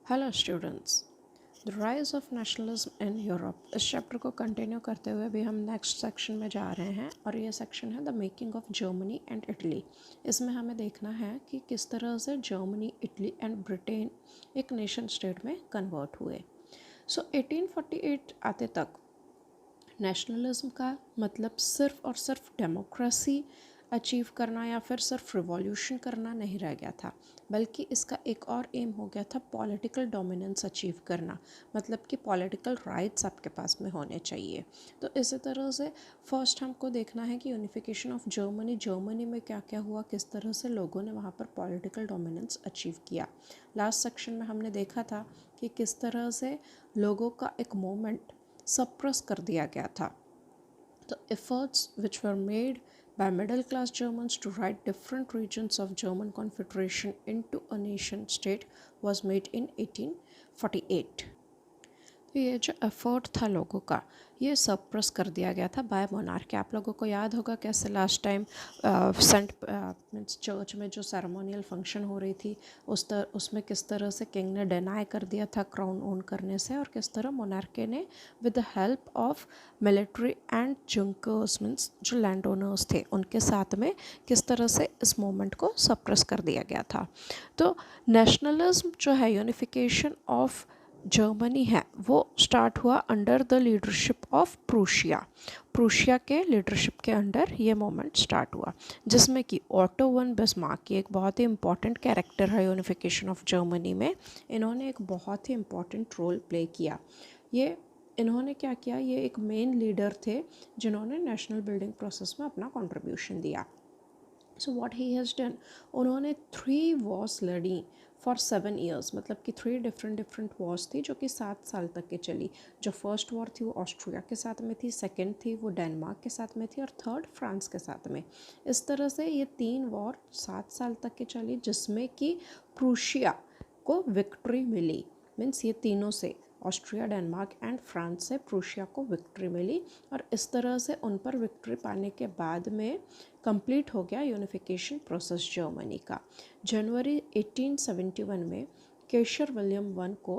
Hello students, the rise of nationalism in Europe. इस chapter को continue करते हुए भी हम नेक्स्ट सेक्शन में जा रहे हैं और ये सेक्शन है the making of Germany and Italy. इसमें हमें देखना है कि किस तरह से जर्मनी, इटली एंड ब्रिटेन एक नेशन स्टेट में कन्वर्ट हुए। 1848 आते तक नेशनलिज्म का मतलब सिर्फ और सिर्फ डेमोक्रेसी अचीव करना या फिर सिर्फ रिवॉल्यूशन करना नहीं रह गया था, बल्कि इसका एक और एम हो गया था पॉलिटिकल डोमिनेंस अचीव करना, मतलब कि पॉलिटिकल राइट्स आपके पास में होने चाहिए। तो इसी तरह से फर्स्ट हमको देखना है कि यूनिफिकेशन ऑफ जर्मनी में क्या क्या हुआ, किस तरह से लोगों ने वहाँ पर पॉलिटिकल डोमिनेंस अचीव किया। लास्ट सेक्शन में हमने देखा था कि किस तरह से लोगों का एक मोमेंट सप्रेस कर दिया गया था। The efforts which were made by middle class Germans to write different regions of German Confederation into a nation state was made in 1848. तो ये जो एफर्ट था लोगों का, ये सप्रेस कर दिया गया था बाय मोनार्की। आप लोगों को याद होगा कैसे last time saint means church में जो सेरेमोनियल फंक्शन हो रही थी उसमें किस तरह से किंग ने डिनाई कर दिया था क्राउन ओन करने से, और किस तरह मोनार्की ने with the help of military and junkers means जो लैंड ओनर्स थे उनके साथ में किस तरह से इस मूवमेंट को सप्रेस कर दिया गया था। तो नेशनलिज्म जो है, यूनिफिकेशन ऑफ जर्मनी है, वो स्टार्ट हुआ under the leadership of Prussia के लीडरशिप के अंडर ये मोमेंट स्टार्ट हुआ, जिसमें कि ऑटो वन बिस्मार्क एक बहुत ही इंपॉर्टेंट कैरेक्टर है यूनिफिकेशन ऑफ जर्मनी में। इन्होंने एक बहुत ही इंपॉर्टेंट रोल प्ले किया। इन्होंने क्या किया, ये एक मेन लीडर थे जिन्होंने नेशनल बिल्डिंग प्रोसेस में अपना कंट्रीब्यूशन दिया। So what he has done, उन्होंने 3 वॉर्स लड़ी फॉर 7 ईयर्स, मतलब कि 3 डिफरेंट वॉर्स थी जो कि 7 साल तक की चली। जो फर्स्ट वॉर थी वो ऑस्ट्रिया के साथ में थी, सेकंड थी वो डेनमार्क के साथ में थी, और थर्ड फ्रांस के साथ में। इस तरह से ये 3 वॉर 7 साल तक की चली, जिसमें कि प्रूशिया को विक्ट्री मिली। मीन्स ये तीनों से, ऑस्ट्रिया, डेनमार्क एंड फ्रांस से प्रूशिया को विक्ट्री मिली, और इस तरह से उन पर विक्ट्री पाने के बाद में कंप्लीट हो गया यूनिफिकेशन प्रोसेस जर्मनी का। जनवरी 1871 में केशर विलियम वन को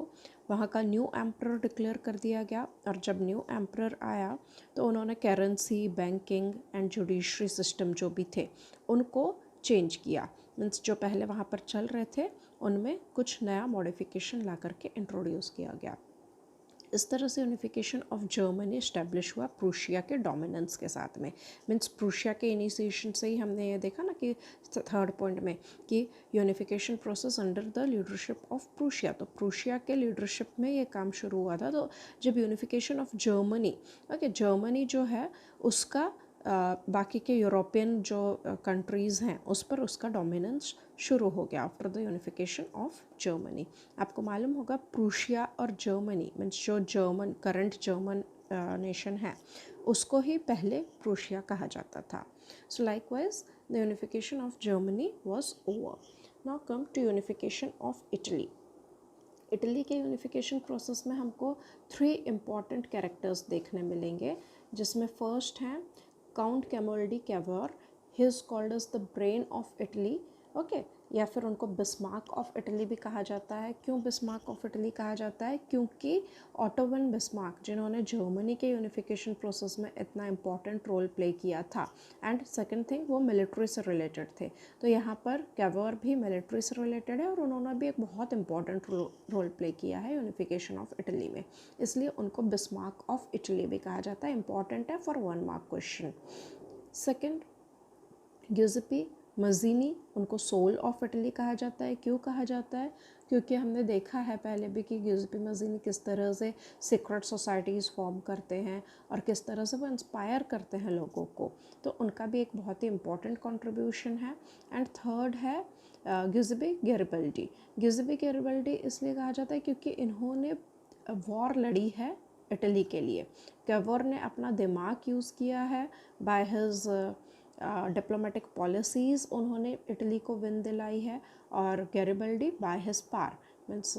वहाँ का न्यू एम्परर डिक्लेयर कर दिया गया, और जब न्यू एम्परर आया तो उन्होंने currency, banking and judiciary system जो भी थे उनको चेंज किया। मीन्स जो पहले वहाँ पर चल रहे थे उनमें कुछ नया मॉडिफिकेशन ला करके इंट्रोड्यूस किया गया। इस तरह से यूनिफिकेशन ऑफ जर्मनी इस्टेब्लिश हुआ प्रूशिया के डोमिनेंस के साथ में। मीन्स प्रूशिया के इनिशिएशन से ही हमने ये देखा ना कि थर्ड पॉइंट में कि unification process under the leadership of Prussia, तो प्रूशिया के लीडरशिप में ये काम शुरू हुआ था। तो जब unification of Germany, okay, Germany जो है उसका बाकी के यूरोपियन जो कंट्रीज़ हैं उस पर उसका डोमिनेंस शुरू हो गया after the unification of Germany. आपको मालूम होगा प्रूशिया और जर्मनी मीन्स जो करंट जर्मन नेशन है उसको ही पहले प्रूशिया कहा जाता था। So likewise the unification of Germany was over. Now come to unification of Italy. Italy के यूनिफिकेशन प्रोसेस में हमको 3 इम्पॉर्टेंट कैरेक्टर्स देखने मिलेंगे, जिसमें फर्स्ट हैं count Camillo di Cavour. He is called as the brain of Italy, okay, या फिर उनको बिस्मार्क ऑफ इटली भी कहा जाता है। क्यों बिस्मार्क ऑफ इटली कहा जाता है? क्योंकि ऑटो वन बिस्मार्क जिन्होंने जर्मनी के यूनिफिकेशन प्रोसेस में इतना इम्पॉर्टेंट रोल प्ले किया था, एंड सेकंड थिंग वो मिलिट्री से रिलेटेड थे। तो यहाँ पर कैवर भी मिलिट्री से रिलेटेड है और उन्होंने भी एक बहुत इंपॉर्टेंट रोल प्ले किया है यूनिफिकेशन ऑफ इटली में, इसलिए उनको बिस्मार्क ऑफ इटली भी कहा जाता है। इंपॉर्टेंट है for 1 mark question. Second, Giuseppe Mazzini, उनको सोल ऑफ इटली कहा जाता है। क्यों कहा जाता है? क्योंकि हमने देखा है पहले भी कि गिउसेप्पे मज़ीनी किस तरह से सीक्रेट सोसाइटीज़ फॉर्म करते हैं और किस तरह से वो इंस्पायर करते हैं लोगों को, तो उनका भी एक बहुत ही इंपॉर्टेंट कंट्रीब्यूशन है। एंड थर्ड है गिउसेप्पे गैरिबल्डी। गिउसेप्पे गैरिबल्डी इसलिए कहा जाता है क्योंकि इन्होंने वॉर लड़ी है इटली के लिए। कैवर ने अपना दिमाग यूज़ किया है, बाय हिज डिप्लोमेटिक पॉलिसीज़ उन्होंने इटली को विन दिलाई है, और Garibaldi by his par means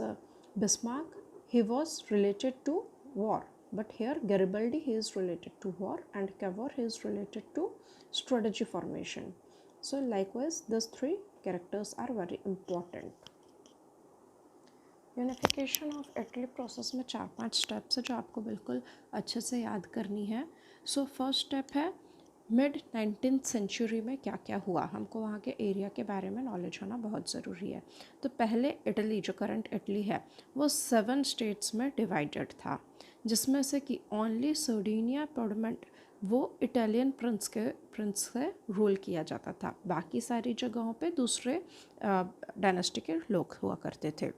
Bismarck he was related to war, but here Garibaldi he is related to war and Cavour he is related to strategy formation. So likewise these 3 characters are very important. Unification of Italy process में 4-5 steps है जो आपको बिल्कुल अच्छे से याद करनी है। सो फर्स्ट स्टेप है मिड 19th सेंचुरी में क्या क्या हुआ, हमको वहाँ के एरिया के बारे में नॉलेज होना बहुत ज़रूरी है। तो पहले इटली, जो करंट इटली है, वो 7 स्टेट्स में डिवाइडेड था, जिसमें से कि ओनली सर्डिनिया पॉडमेंट वो इटालियन प्रिंस से रूल किया जाता था। बाकी सारी जगहों पे दूसरे डायनेस्टी के लोग हुआ करते थे।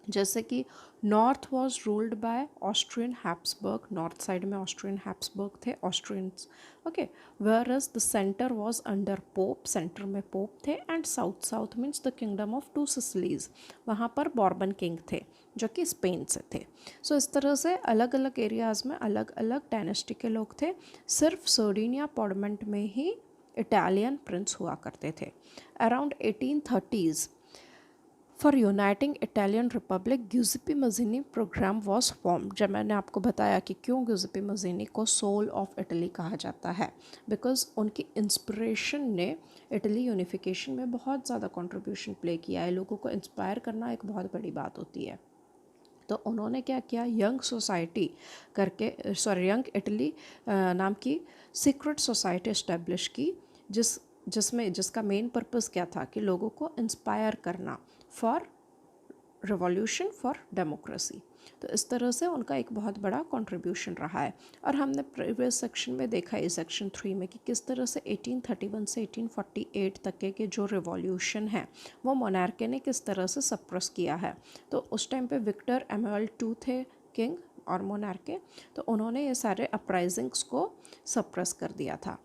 जैसे कि north was ruled by Austrian Habsburg, north side में ऑस्ट्रियन हैप्सबर्ग थे, Austrians, okay. Whereas the centre was under Pope, centre में पोप थे। And south, south means the kingdom of two Sicilies, वहाँ पर बॉर्बन किंग थे जो कि Spain से थे। सो इस तरह से अलग अलग एरियाज़ में अलग अलग डायनेस्टी के लोग थे। सिर्फ सर्डिनिया पॉडमेंट में ही इटालियन प्रिंस हुआ करते थे। Around 1830s, for uniting Italian republic, Giuseppe Mazzini program was form. जब मैंने आपको बताया कि क्यों ग्यूजिपी मजीनी को सोल ऑफ इटली कहा जाता है, बिकॉज उनकी इंस्पिरेशन ने इटली यूनिफिकेशन में बहुत ज़्यादा कंट्रीब्यूशन प्ले किया है। लोगों को इंस्पायर करना एक बहुत बड़ी बात होती है। तो उन्होंने क्या किया, यंग सोसाइटी करके, यंग इटली नाम की सीक्रेट सोसाइटी इस्टेब्लिश की, जिसका मेन पर्पस क्या था कि लोगों को इंस्पायर करना फॉर रिवॉल्यूशन फॉर डेमोक्रेसी। तो इस तरह से उनका एक बहुत बड़ा कंट्रीब्यूशन रहा है। और हमने प्रीवियस सेक्शन में देखा है, सेक्शन 3 में, कि किस तरह से 1831 से 1848 तक के जो रिवॉल्यूशन है वो मोनार्की ने किस तरह से सप्रेस किया है। तो उस टाइम पे विक्टर एमनुएल II थे किंग और मोनार्की, तो उन्होंने ये सारे अपराइजिंग्स को सप्रेस कर दिया था।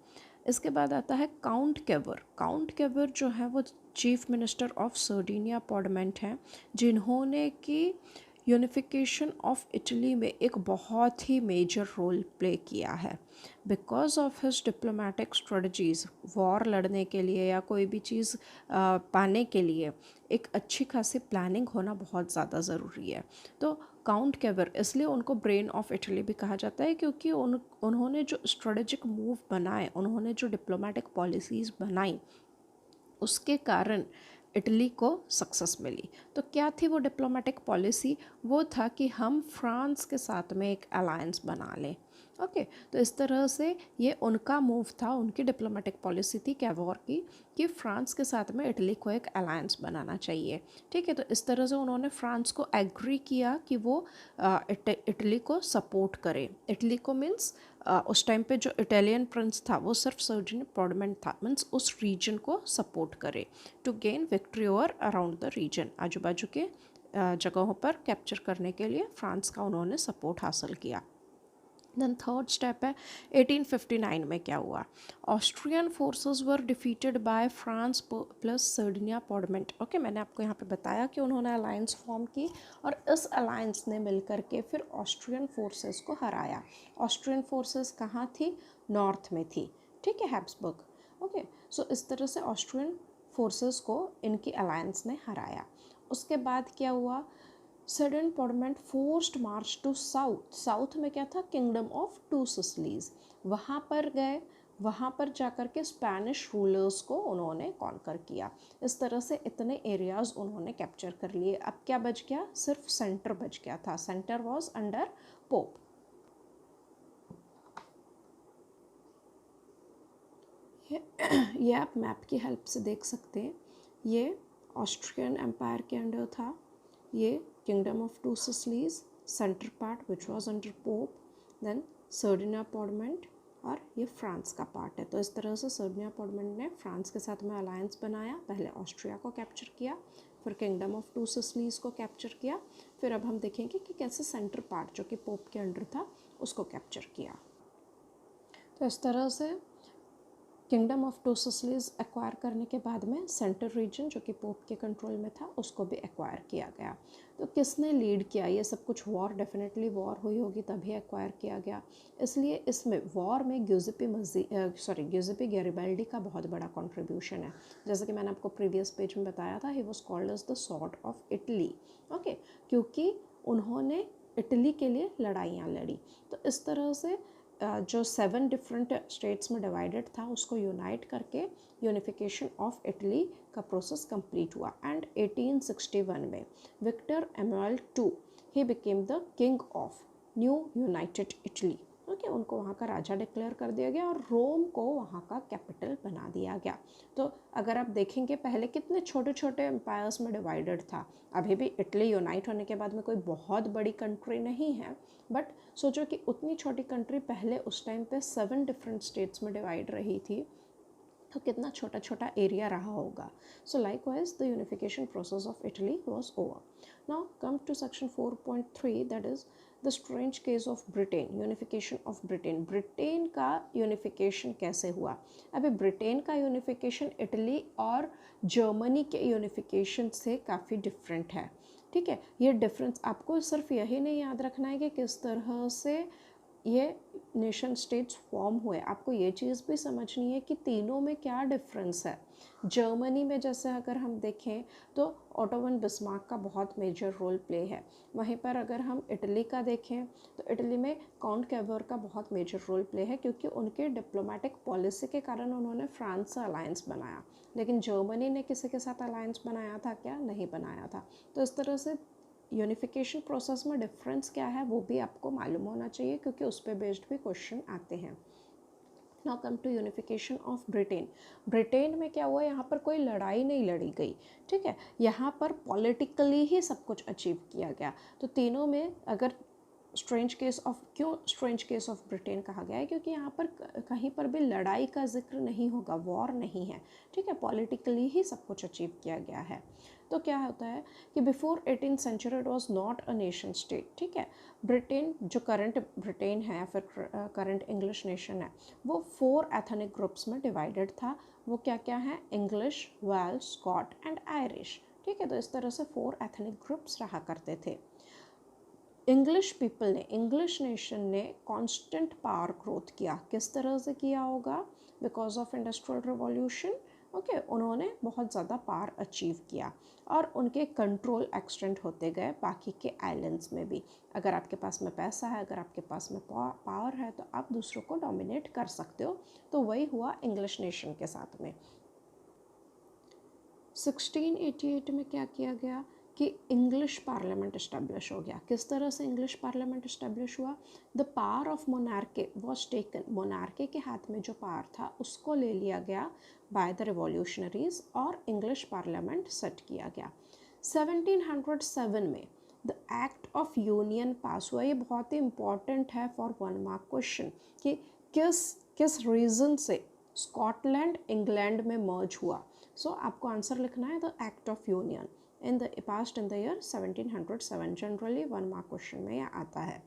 इसके बाद आता है काउंट केवर। काउंट केवर जो है वो चीफ मिनिस्टर ऑफ सर्डिनिया पॉडमेंट हैं, जिन्होंने कि यूनिफिकेशन ऑफ इटली में एक बहुत ही मेजर रोल प्ले किया है। Because of his diplomatic strategies, war लड़ने के लिए या कोई भी चीज़ पाने के लिए एक अच्छी खासी प्लानिंग होना बहुत ज़्यादा ज़रूरी है। तो काउंट केवर, इसलिए उनको ब्रेन ऑफ इटली भी कहा जाता है, क्योंकि उन्होंने जो स्ट्रेटेजिक मूव बनाए, उन्होंने जो डिप्लोमेटिक पॉलिसीज़ बनाई, उसके कारण इटली को सक्सेस मिली। तो क्या थी वो डिप्लोमेटिक पॉलिसी? वो था कि हम फ्रांस के साथ में एक अलायंस बना लें। ओके, तो इस तरह से ये उनका मूव था, उनकी डिप्लोमेटिक पॉलिसी थी कैवोर की, कि फ्रांस के साथ में इटली को एक अलायंस बनाना चाहिए। ठीक है, तो इस तरह से उन्होंने फ्रांस को एग्री किया कि वो इटली को सपोर्ट करे। इटली को मीन्स उस टाइम पे जो इटालियन प्रिंस था वो सिर्फ सर्जिन पॉडमेंट था, मीन्स उस रीजन को सपोर्ट करे to gain victory over around the region. आजू बाजू के जगहों पर कैप्चर करने के लिए फ्रांस का उन्होंने सपोर्ट हासिल किया। देन थर्ड स्टेप है 1859 में क्या हुआ, Austrian forces were defeated by France plus Sardinia Piedmont. Okay, मैंने आपको यहाँ पे बताया कि उन्होंने अलायंस फॉर्म की और इस अलायंस ने मिलकर के फिर ऑस्ट्रियन फोर्सेस को हराया। ऑस्ट्रियन फोर्सेस कहाँ थी? नॉर्थ में थी। ठीक है, हैब्सबर्ग। ओके, सो इस तरह से ऑस्ट्रियन फोर्सेस को इनकी अलायंस ने हराया। उसके बाद क्या हुआ, sudden Piedmont forced march to south. South में क्या था? Kingdom of two Sicilies. वहाँ पर गए, वहाँ पर जाकर के स्पेनिश रूलर्स को उन्होंने कॉन्कर किया। इस तरह से इतने एरियाज उन्होंने कैप्चर कर लिए। अब क्या बच गया? सिर्फ सेंटर बच गया था। Centre was under pope. ये आप मैप की हेल्प से देख सकते हैं। ये ऑस्ट्रियन एम्पायर के अंडर था, ये kingdom of two Sicilies, centre part which was under pope, then Sardinia Piedmont, और ये फ्रांस का पार्ट है। तो इस तरह से सर्डिनिया पॉडमेंट ने फ्रांस के साथ में अलायंस बनाया, पहले ऑस्ट्रिया को कैप्चर किया, फिर किंगडम ऑफ टू सिसिलीज को कैप्चर किया, फिर अब हम देखेंगे कि कैसे सेंटर पार्ट जो कि पोप के अंडर था उसको कैप्चर किया। तो इस तरह से kingdom of two Sicilies acquire करने के बाद में सेंटर रीजन जो कि पोप के कंट्रोल में था उसको भी एक्वायर किया गया। तो किसने लीड किया ये सब कुछ? वॉर, डेफिनेटली वॉर हुई होगी तभी एक्वायर किया गया। इसलिए इसमें वॉर में ग्यूजिपी गैरिबाल्डी का बहुत बड़ा कंट्रीब्यूशन है। जैसे कि मैंने आपको प्रीवियस पेज में बताया था, he was called as the sword of Italy. Okay, क्योंकि उन्होंने इटली के लिए लड़ाइयाँ लड़ी। तो इस तरह से जो 7 डिफरेंट स्टेट्स में डिवाइडेड था उसको यूनाइट करके यूनिफिकेशन ऑफ इटली का प्रोसेस कंप्लीट हुआ। एंड 1861 में Victor Emmanuel two he became the king of new united Italy. Okay, उनको वहाँ का राजा डिक्लेयर कर दिया गया और रोम को वहाँ का कैपिटल बना दिया गया। तो अगर आप देखेंगे पहले कितने छोटे छोटे एम्पायर्स में डिवाइडेड था। अभी भी इटली यूनाइट होने के बाद में कोई बहुत बड़ी कंट्री नहीं है, बट सोचो कि उतनी छोटी कंट्री पहले उस टाइम पे 7 डिफरेंट स्टेट्स में डिवाइड रही थी, तो कितना छोटा छोटा एरिया रहा होगा। So likewise the unification process of Italy was over. Now come to section 4.3, that is the strange case of Britain, unification of Britain. Britain का यूनिफिकेशन कैसे हुआ? अभी ब्रिटेन का यूनिफिकेशन इटली और जर्मनी के यूनिफिकेशन से काफ़ी डिफरेंट है। ठीक है, ये डिफरेंस आपको सिर्फ यही नहीं याद रखना है कि किस तरह से ये नेशन स्टेट्स फॉर्म हुए, आपको ये चीज़ भी समझनी है कि तीनों में क्या डिफरेंस है। जर्मनी में जैसे अगर हम देखें तो ओटो वन बिस्मार्क का बहुत मेजर रोल प्ले है। वहीं पर अगर हम इटली का देखें तो इटली में काउंट कैवर का बहुत मेजर रोल प्ले है, क्योंकि उनके डिप्लोमेटिक पॉलिसी के कारण उन्होंने फ्रांस से अलायंस बनाया। लेकिन जर्मनी ने किसी के साथ अलायंस बनाया था क्या? नहीं बनाया था। तो इस तरह से यूनिफिकेशन प्रोसेस में डिफरेंस क्या है वो भी आपको मालूम होना चाहिए, क्योंकि उस पर बेस्ड भी क्वेश्चन आते हैं। Now come to unification of Britain. Britain में क्या हुआ? यहाँ पर कोई लड़ाई नहीं लड़ी गई, ठीक है, यहाँ पर पॉलिटिकली ही सब कुछ अचीव किया गया। तो तीनों में अगर स्ट्रेंज केस ऑफ, क्यों स्ट्रेंज केस ऑफ ब्रिटेन कहा गया है? क्योंकि यहाँ पर कहीं पर भी लड़ाई का जिक्र नहीं होगा, वॉर नहीं है, ठीक है, पॉलिटिकली ही सब कुछ अचीव किया गया है। तो क्या होता है कि before 18th century it was not a nation state, ठीक है। ब्रिटेन जो करंट ब्रिटेन है, फिर करंट इंग्लिश नेशन है, वो 4 एथनिक ग्रुप्स में डिवाइडेड था। वो क्या क्या है? English, Welsh, Scot and Irish, ठीक है। तो इस तरह से 4 एथनिक ग्रुप्स रहा करते थे। इंग्लिश पीपल ने, इंग्लिश नेशन ने कांस्टेंट पावर ग्रोथ किया। किस तरह से किया होगा? Because of industrial revolution, okay, उन्होंने बहुत ज़्यादा पावर अचीव किया और उनके कंट्रोल एक्सटेंड होते गए बाकी के आइलैंड्स में भी। अगर आपके पास में पैसा है, अगर आपके पास में पावर है, तो आप दूसरों को डोमिनेट कर सकते हो। तो वही हुआ इंग्लिश नेशन के साथ में। 1688 में क्या किया गया कि इंग्लिश पार्लियामेंट इस्टेब्लिश हो गया। किस तरह से इंग्लिश पार्लियामेंट इस्टेब्लिश हुआ? The power of monarchy was taken, monarchy के हाथ में जो पावर था उसको ले लिया गया बाय द रिवॉल्यूशनरीज और इंग्लिश पार्लियामेंट सेट किया गया। 1707 में द एक्ट ऑफ यूनियन पास हुआ। ये बहुत ही इंपॉर्टेंट है फॉर 1 मार्क क्वेश्चन कि किस रीज़न से स्कॉटलैंड इंग्लैंड में मर्ज हुआ। सो आपको आंसर लिखना है the act of union in the past in the year 1707। Generally 1 mark question में यह आता है।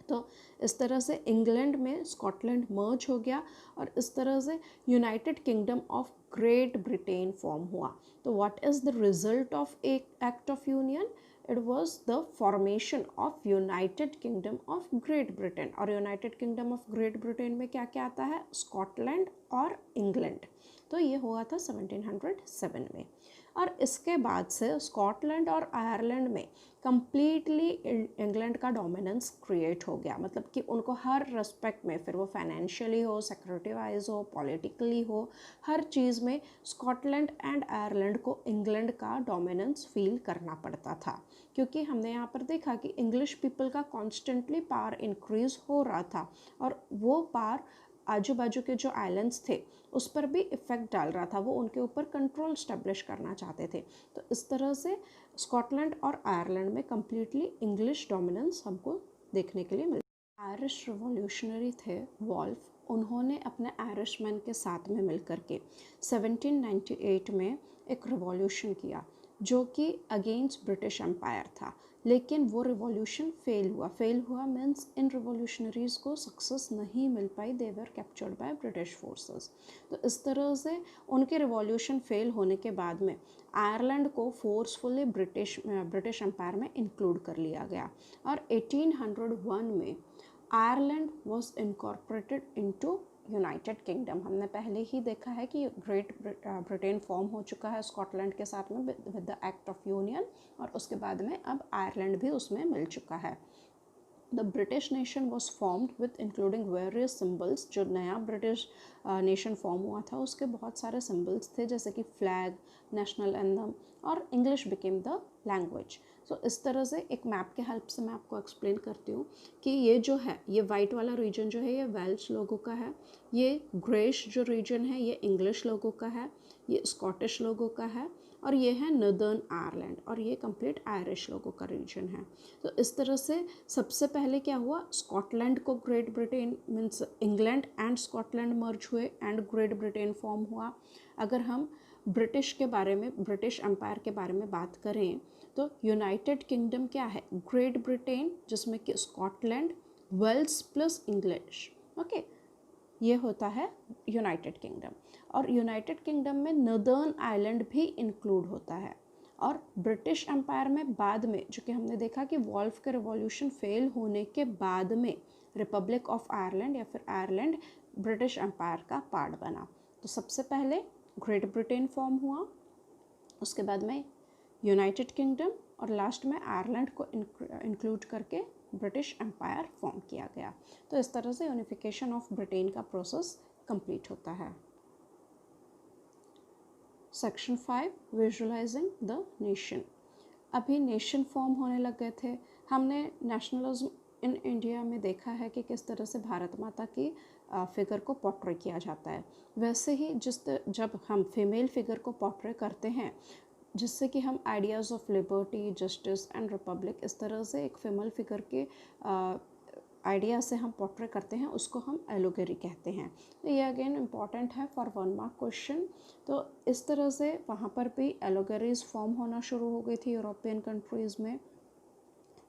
तो इस तरह से इंग्लैंड में स्कॉटलैंड मर्ज हो गया और इस तरह से United Kingdom of Great Britain form हुआ। तो what is the result of Act of Union? It was the formation of United Kingdom of Great Britain. और United Kingdom of Great Britain में क्या क्या आता है? स्कॉटलैंड और इंग्लैंड। तो ये हुआ था 1707 में। और इसके बाद से स्कॉटलैंड और आयरलैंड में कम्प्लीटली इंग्लैंड का डोमिनेंस क्रिएट हो गया। मतलब कि उनको हर रेस्पेक्ट में, फिर वो फाइनेंशियली हो, सिक्योरिटी वाइज हो, पॉलिटिकली हो, हर चीज़ में स्कॉटलैंड एंड आयरलैंड को इंग्लैंड का डोमिनेंस फील करना पड़ता था। क्योंकि हमने यहाँ पर देखा कि इंग्लिश पीपल का कॉन्स्टेंटली पावर इंक्रीज हो रहा था और वो पावर आजू बाजू के जो आइलैंड्स थे उस पर भी इफ़ेक्ट डाल रहा था। वो उनके ऊपर कंट्रोल स्टैब्लिश करना चाहते थे। तो इस तरह से स्कॉटलैंड और आयरलैंड में कम्प्लीटली इंग्लिश डोमिनेंस हमको देखने के लिए मिला। आयरिश रिवॉल्यूशनरी थे वॉल्फ, उन्होंने अपने आयरिशमैन के साथ में मिलकर के 1798 में एक रिवॉल्यूशन किया जो कि अगेंस्ट ब्रिटिश एम्पायर था। लेकिन वो रिवॉल्यूशन फेल हुआ मीन्स इन रिवॉल्यूशनरीज़ को सक्सेस नहीं मिल पाई, दे वर कैप्चर्ड बाय ब्रिटिश फोर्सेस। तो इस तरह से उनके रिवॉल्यूशन फेल होने के बाद में आयरलैंड को फोर्सफुली ब्रिटिश एम्पायर में इंक्लूड कर लिया गया और 1801 में Ireland was incorporated into United kingdom. हमने पहले ही देखा है कि ग्रेट ब्रिटेन फॉर्म हो चुका है स्कॉटलैंड के साथ में with the act of union, और उसके बाद में अब आयरलैंड भी उसमें मिल चुका है। The British nation was formed with including various symbols. जो नया ब्रिटिश नेशन फॉर्म हुआ था उसके बहुत सारे सिम्बल्स थे, जैसे कि फ्लैग, नेशनल एंथम, और इंग्लिश बिकेम द लैंग्वेज। सो इस तरह से एक मैप के हेल्प से मैं आपको एक्सप्लेन करती हूँ कि ये जो है, ये वाइट वाला रीजन जो है ये वेल्श लोगों का है, ये ग्रेश जो रीजन है ये इंग्लिश लोगों का है, ये स्कॉटिश लोगों का है, और ये है नॉर्दर्न आयरलैंड, और ये कंप्लीट आयरिश लोगों का रीजन है। तो इस तरह से सबसे पहले क्या हुआ, स्कॉटलैंड को Great Britain means England and Scotland merge हुए एंड ग्रेट ब्रिटेन फॉर्म हुआ। अगर हम ब्रिटिश के बारे में, ब्रिटिश एम्पायर के बारे में बात करें तो यूनाइटेड किंगडम क्या है, ग्रेट ब्रिटेन जिसमें कि Scotland, Wales plus English, okay, ये होता है यूनाइटेड किंगडम। और यूनाइटेड किंगडम में नॉर्दर्न आइलैंड भी इंक्लूड होता है। और ब्रिटिश एम्पायर में बाद में, जो कि हमने देखा कि वॉल्फ के रिवॉल्यूशन फेल होने के बाद में रिपब्लिक ऑफ आयरलैंड या फिर आयरलैंड ब्रिटिश एम्पायर का पार्ट बना। तो सबसे पहले ग्रेट ब्रिटेन फॉर्म हुआ, उसके बाद में यूनाइटेड किंगडम, और लास्ट में आयरलैंड को इंक्लूड करके ब्रिटिश एम्पायर फॉर्म किया गया। तो इस तरह से यूनिफिकेशन ऑफ ब्रिटेन का प्रोसेस कंप्लीट होता है। Section 5, visualising the nation. अभी नेशन फॉर्म होने लग गए थे। हमने नेशनलिज्म इन इंडिया में देखा है कि किस तरह से भारत माता की फिगर को पोर्ट्रे किया जाता है। वैसे ही जब हम फीमेल फिगर को पोर्ट्रे करते हैं, जिससे कि हम ideas of liberty, justice and Republic, इस तरह से एक फीमेल फिगर के आइडिया से हम पोर्ट्रे करते हैं, उसको हम एलोगेरी कहते हैं। तो ये अगेन इम्पॉर्टेंट है फॉर 1 मार्क क्वेश्चन। तो इस तरह से वहाँ पर भी एलोगेरीज फॉर्म होना शुरू हो गई थी यूरोपियन कंट्रीज़ में।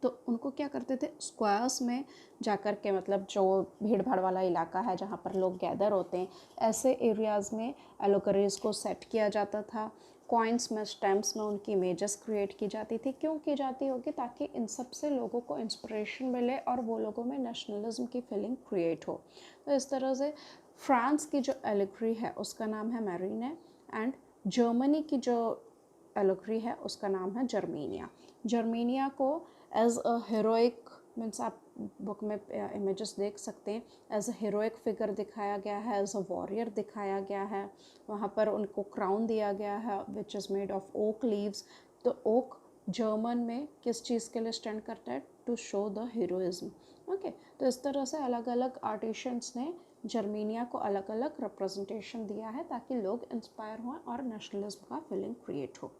तो उनको क्या करते थे, स्क्वायर्स में जाकर के, मतलब जो भीड़ भाड़ वाला इलाका है जहाँ पर लोग गैदर होते हैं, ऐसे एरियाज़ में एलोगेरीज को सेट किया जाता था। कॉइन्स में, स्टैम्प्स में उनकी इमेजेस क्रिएट की जाती थी। क्यों की जाती होगी, ताकि इन सब से लोगों को इंस्पिरेशन मिले और वो लोगों में नेशनलिज्म की फीलिंग क्रिएट हो। तो इस तरह से फ्रांस की जो एलोगेरी है उसका नाम है मैरीने, एंड जर्मनी की जो एलोगेरी है उसका नाम है जर्मेनिया। जर्मेनिया को एज अ हीरोइक, मीन्स आप बुक में इमेजेस देख सकते हैं, एज अ हीरोइक फिगर दिखाया गया है, एज अ वॉरियर दिखाया गया है। वहाँ पर उनको क्राउन दिया गया है which is made of oak leaves. तो ओक जर्मन में किस चीज़ के लिए स्टैंड करता है, to show the heroism. Okay, तो इस तरह से अलग अलग आर्टिशंस ने जर्मेनिया को अलग अलग रिप्रेजेंटेशन दिया है ताकि लोग इंस्पायर हों और नेशनलिज्म का फीलिंग क्रिएट हो।